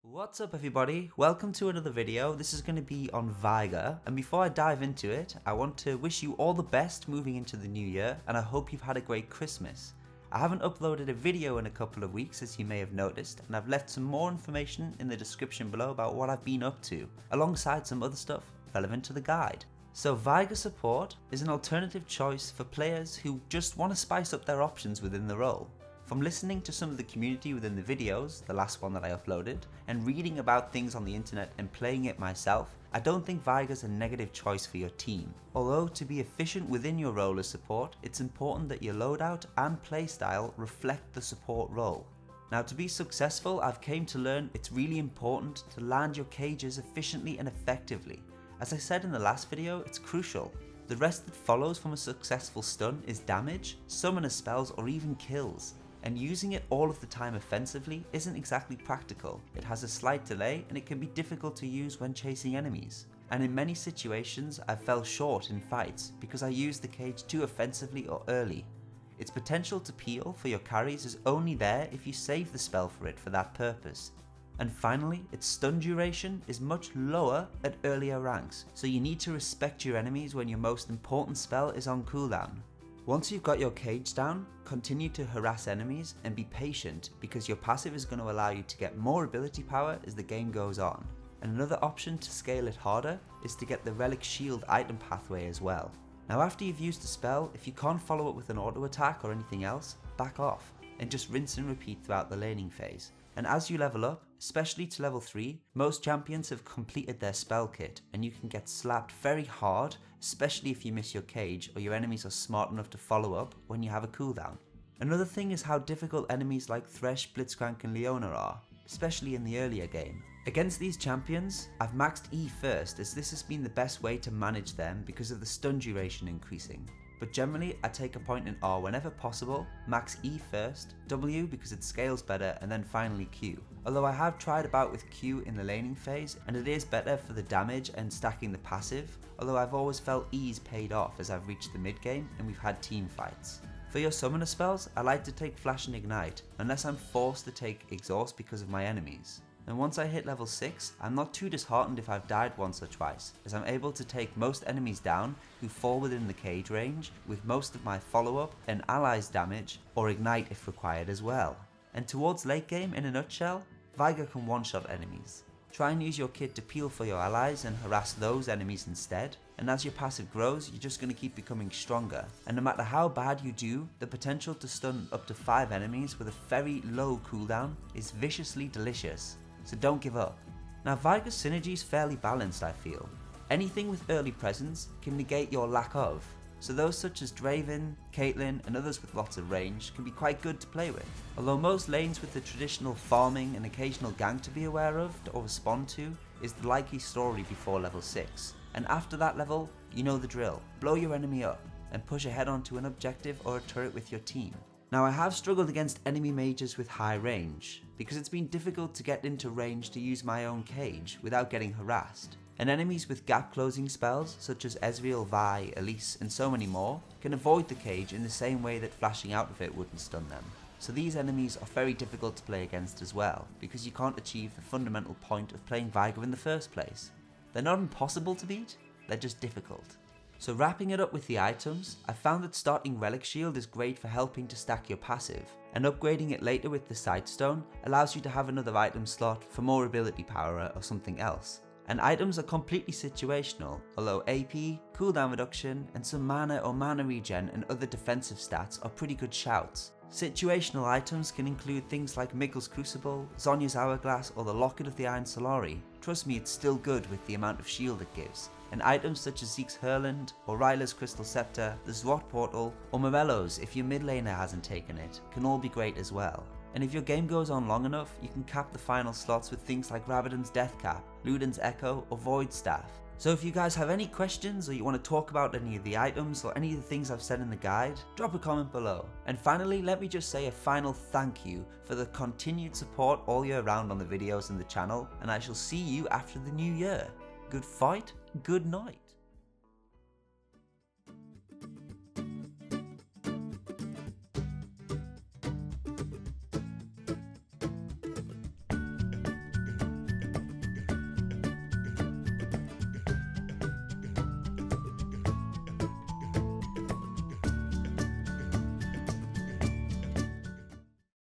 What's up everybody, welcome to another video. This is going to be on Veigar, and before I dive into it, I want to wish you all the best moving into the new year, and I hope you've had a great Christmas. I haven't uploaded a video in a couple of weeks, as you may have noticed, and I've left some more information in the description below about what I've been up to, alongside some other stuff relevant to the guide. So Veigar Support is an alternative choice for players who just want to spice up their options within the role. From listening to some of the community within the videos, the last one that I uploaded, and reading about things on the internet and playing it myself, I don't think Veigar's a negative choice for your team. Although to be efficient within your role as support, it's important that your loadout and playstyle reflect the support role. Now to be successful, I've came to learn it's really important to land your cages efficiently and effectively. As I said in the last video, it's crucial. The rest that follows from a successful stun is damage, summoner spells, or even kills. And using it all of the time offensively isn't exactly practical. It has a slight delay and it can be difficult to use when chasing enemies. And in many situations I fell short in fights because I used the cage too offensively or early. Its potential to peel for your carries is only there if you save the spell for it for that purpose. And finally, its stun duration is much lower at earlier ranks, so you need to respect your enemies when your most important spell is on cooldown. Once you've got your cage down, continue to harass enemies and be patient because your passive is going to allow you to get more ability power as the game goes on. And another option to scale it harder is to get the relic shield item pathway as well. Now after you've used a spell, if you can't follow it with an auto attack or anything else, back off and just rinse and repeat throughout the laning phase. And as you level up, especially to level 3, most champions have completed their spell kit and you can get slapped very hard, especially if you miss your cage or your enemies are smart enough to follow up when you have a cooldown. Another thing is how difficult enemies like Thresh, Blitzcrank and Leona are, especially in the earlier game. Against these champions, I've maxed E first as this has been the best way to manage them because of the stun duration increasing. But generally I take a point in R whenever possible, max E first, W because it scales better, and then finally Q. Although I have tried about with Q in the laning phase and it is better for the damage and stacking the passive, although I've always felt E's paid off as I've reached the mid game and we've had team fights. For your summoner spells, I like to take Flash and Ignite, unless I'm forced to take Exhaust because of my enemies. And once I hit level 6, I'm not too disheartened if I've died once or twice, as I'm able to take most enemies down who fall within the cage range with most of my follow-up and allies damage, or ignite if required as well. And towards late game, in a nutshell, Veigar can one-shot enemies. Try and use your kit to peel for your allies and harass those enemies instead, and as your passive grows, you're just going to keep becoming stronger, and no matter how bad you do, the potential to stun up to 5 enemies with a very low cooldown is viciously delicious. So don't give up. Now Veigar's synergy is fairly balanced, I feel. Anything with early presence can negate your lack of, so those such as Draven, Caitlyn and others with lots of range can be quite good to play with. Although most lanes with the traditional farming and occasional gank to be aware of or respond to is the likely story before level 6, and after that level, you know the drill. Blow your enemy up and push ahead onto an objective or a turret with your team. Now I have struggled against enemy mages with high range, because it's been difficult to get into range to use my own cage without getting harassed. And enemies with gap closing spells such as Ezreal, Vi, Elise and so many more can avoid the cage in the same way that flashing out of it wouldn't stun them. So these enemies are very difficult to play against as well, because you can't achieve the fundamental point of playing Veigar in the first place. They're not impossible to beat, they're just difficult. So wrapping it up with the items, I found that starting Relic Shield is great for helping to stack your passive, and upgrading it later with the Sightstone allows you to have another item slot for more ability power or something else. And items are completely situational, although AP, cooldown reduction, and some mana or mana regen and other defensive stats are pretty good shouts. Situational items can include things like Miguel's Crucible, Zhonya's Hourglass or the Locket of the Iron Solari. Trust me, it's still good with the amount of shield it gives. And items such as Zeke's Hurland, or Ryla's Crystal Scepter, the Zwart Portal, or Morellos if your mid laner hasn't taken it, can all be great as well. And if your game goes on long enough, you can cap the final slots with things like Rabadon's Death Cap, Luden's Echo, or Void Staff. So if you guys have any questions or you want to talk about any of the items or any of the things I've said in the guide, drop a comment below. And finally, let me just say a final thank you for the continued support all year round on the videos and the channel, and I shall see you after the new year. Good fight, good night.